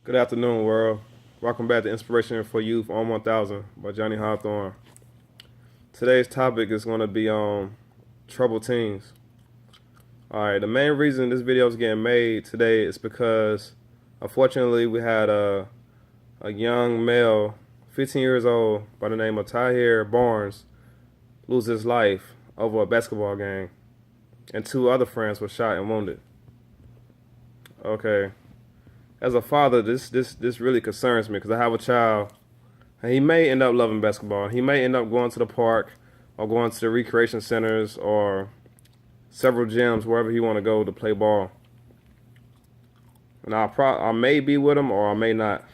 Good afternoon, world. Welcome back to Inspiration for Youth on 1000 by Johnny Hawthorne. Today's topic is going to be on troubled teens. Alright, the main reason this video is getting made today is because unfortunately we had a young male, 15 years old, by the name of Tahir Barnes lose his life over a basketball game, and two other friends were shot and wounded. Okay. As a father, this really concerns me because I have a child, and he may end up loving basketball. He may end up going to the park or going to the recreation centers or several gyms, wherever he want to go to play ball. And I may be with him or I may not.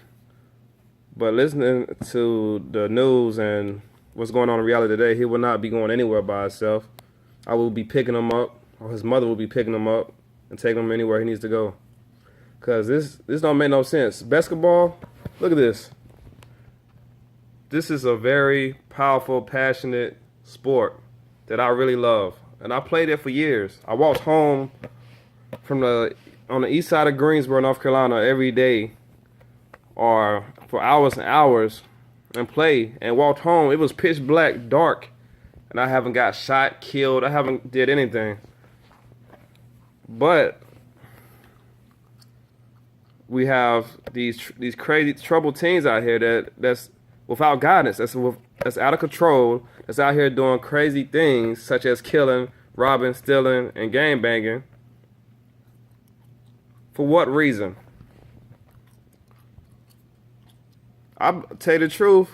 But listening to the news and what's going on in reality today, he will not be going anywhere by himself. I will be picking him up, or his mother will be picking him up and taking him anywhere he needs to go. Because this don't make no sense. Basketball, look at this. This is a very powerful, passionate sport that I really love. And I played it for years. I walked home on the east side of Greensboro, North Carolina every day, or for hours and hours, and play. And walked home. It was pitch black, dark. And I haven't got shot, killed. I haven't did anything. But we have these crazy troubled teens out here that's without guidance, that's out of control, that's out here doing crazy things such as killing, robbing, stealing, and gang banging. For what reason? I'll tell you the truth,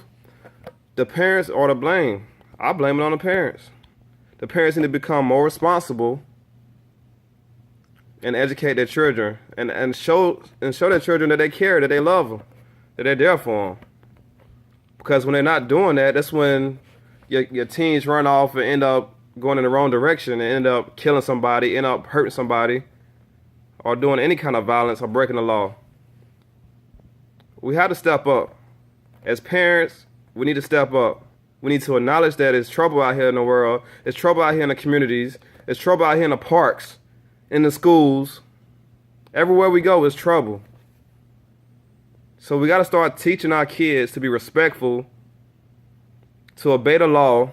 the parents are to blame. I blame it on the parents. The parents need to become more responsible and educate their children, and show their children that they care, that they love them, that they're there for them. Because when they're not doing that, that's when your teens run off and end up going in the wrong direction and end up killing somebody, end up hurting somebody, or doing any kind of violence or breaking the law. We have to step up. As parents, we need to step up. We need to acknowledge that there's trouble out here in the world, there's trouble out here in the communities, there's trouble out here in the parks, in the schools. Everywhere we go is trouble. So we got to start teaching our kids to be respectful, to obey the law,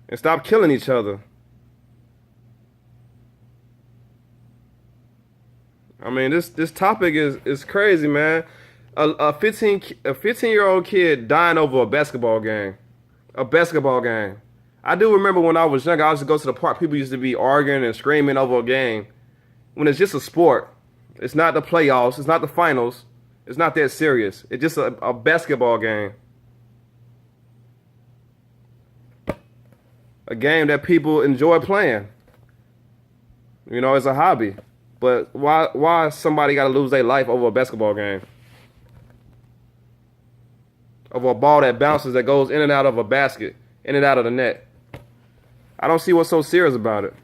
and stop killing each other. I mean, this topic is crazy, man. A 15-year-old kid dying over a basketball game. A basketball game. I do remember when I was younger, I used to go to the park. People used to be arguing and screaming over a game. When it's just a sport, it's not the playoffs, it's not the finals, it's not that serious. It's just a basketball game. A game that people enjoy playing. You know, it's a hobby. But why somebody got to lose their life over a basketball game? Over a ball that bounces, that goes in and out of a basket, in and out of the net. I don't see what's so serious about it.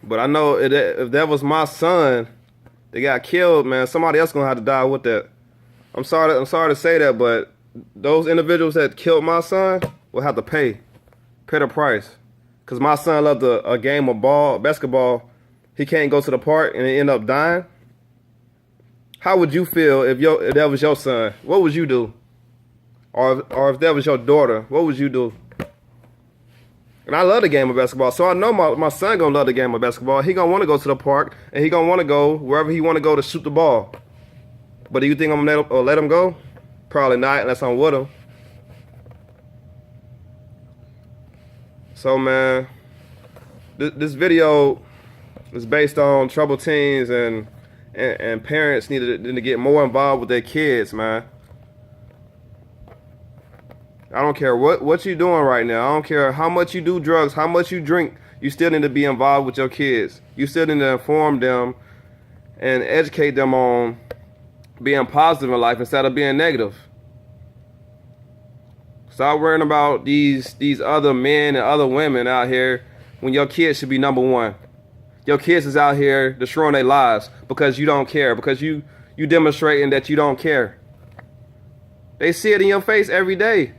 But I know if that was my son that got killed, man, somebody else gonna have to die with that. I'm sorry to say that, but those individuals that killed my son will have to pay the price. Cause my son loved a game of basketball. He can't go to the park and he end up dying. How would you feel if that was your son? What would you do? Or if that was your daughter, what would you do? And I love the game of basketball, so I know my son gonna love the game of basketball. He gonna want to go to the park, and he gonna want to go wherever he want to go to shoot the ball. But do you think I'm gonna let him go? Probably not, unless I'm with him. So, man, this video is based on troubled teens, and parents need to get more involved with their kids, man. I don't care what you're doing right now. I don't care how much you do drugs, how much you drink. You still need to be involved with your kids. You still need to inform them and educate them on being positive in life instead of being negative. Stop worrying about these other men and other women out here when your kids should be number one. Your kids is out here destroying their lives because you don't care, because you demonstrating that you don't care. They see it in your face every day.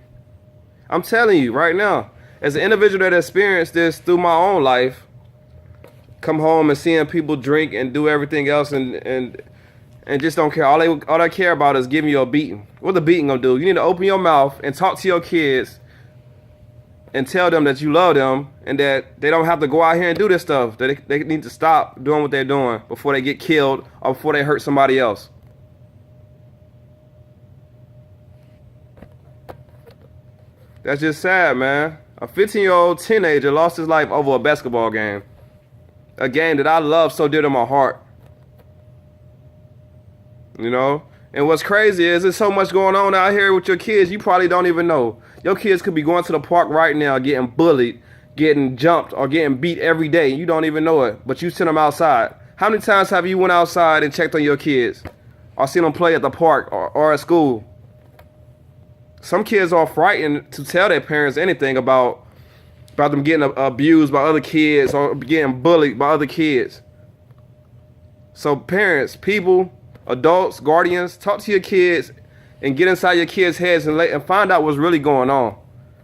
I'm telling you right now, as an individual that experienced this through my own life, come home and seeing people drink and do everything else and and just don't care. All they care about is giving you a beating. What the beating gonna do? You need to open your mouth and talk to your kids and tell them that you love them and that they don't have to go out here and do this stuff. That they need to stop doing what they're doing before they get killed or before they hurt somebody else. That's just sad, man. A 15-year-old teenager lost his life over a basketball game. A game that I love so dear to my heart. You know? And what's crazy is there's so much going on out here with your kids you probably don't even know. Your kids could be going to the park right now getting bullied, getting jumped, or getting beat every day. You don't even know it, but you send them outside. How many times have you went outside and checked on your kids? Or seen them play at the park or at school? Some kids are frightened to tell their parents anything about them getting abused by other kids or getting bullied by other kids. So parents, people, adults, guardians, talk to your kids and get inside your kids' heads and find out what's really going on.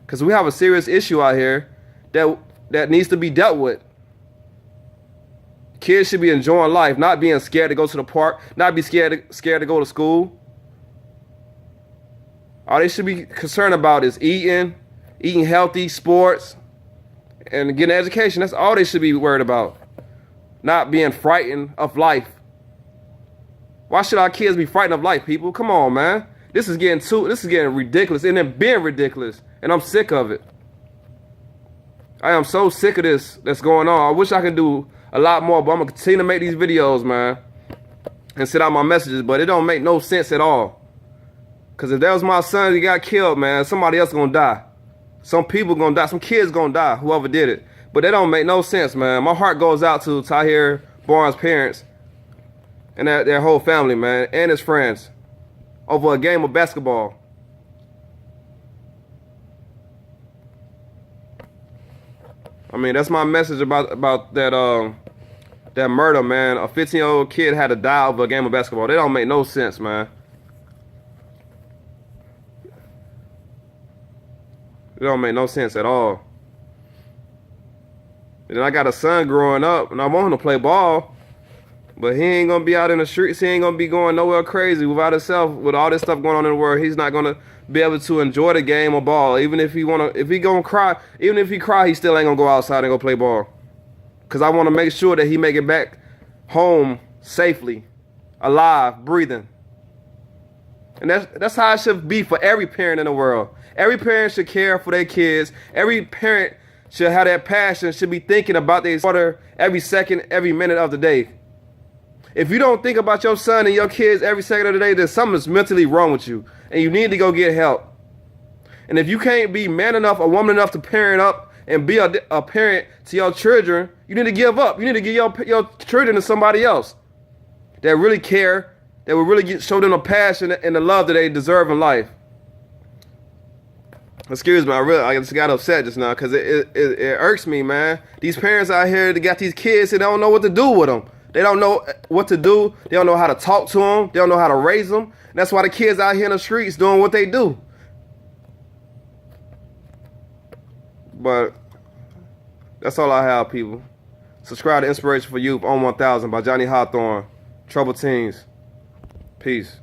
Because we have a serious issue out here that needs to be dealt with. Kids should be enjoying life, not being scared to go to the park, not be scared to go to school. All they should be concerned about is eating healthy, sports, and getting an education. That's all they should be worried about. Not being frightened of life. Why should our kids be frightened of life, people? Come on, man. This is getting ridiculous, and it being ridiculous, and I'm sick of it. I am so sick of this that's going on. I wish I could do a lot more, but I'm gonna continue to make these videos, man, and send out my messages, but it don't make no sense at all. Cause if that was my son that got killed, man, somebody else gonna die. Some people gonna die, some kids gonna die, whoever did it. But that don't make no sense, man. My heart goes out to Tahir Barnes' parents and their whole family, man, and his friends over a game of basketball. I mean, that's my message about that murder, man. A 15-year-old kid had to die over a game of basketball. That don't make no sense, man. It don't make no sense at all. And then I got a son growing up, and I want him to play ball. But he ain't gonna be out in the streets. He ain't gonna be going nowhere crazy without himself. With all this stuff going on in the world, he's not gonna be able to enjoy the game of ball. Even if he gonna cry, even if he cry, he still ain't gonna go outside and go play ball. Cause I want to make sure that he make it back home safely, alive, breathing. And that's how it should be for every parent in the world. Every parent should care for their kids. Every parent should have that passion. Should be thinking about their daughter every second, every minute of the day. If you don't think about your son and your kids every second of the day, then something's mentally wrong with you, and you need to go get help. And if you can't be man enough or woman enough to parent up and be a parent to your children, you need to give up. You need to give your children to somebody else that really care, that will really show them the passion and the love that they deserve in life. Excuse me, I just got upset just now because it irks me, man. These parents out here, they got these kids and they don't know what to do with them. They don't know what to do. They don't know how to talk to them. They don't know how to raise them. And that's why the kids out here in the streets doing what they do. But that's all I have, people. Subscribe to Inspiration for Youth on 1000 by Johnny Hawthorne. Troubled Teens. Peace.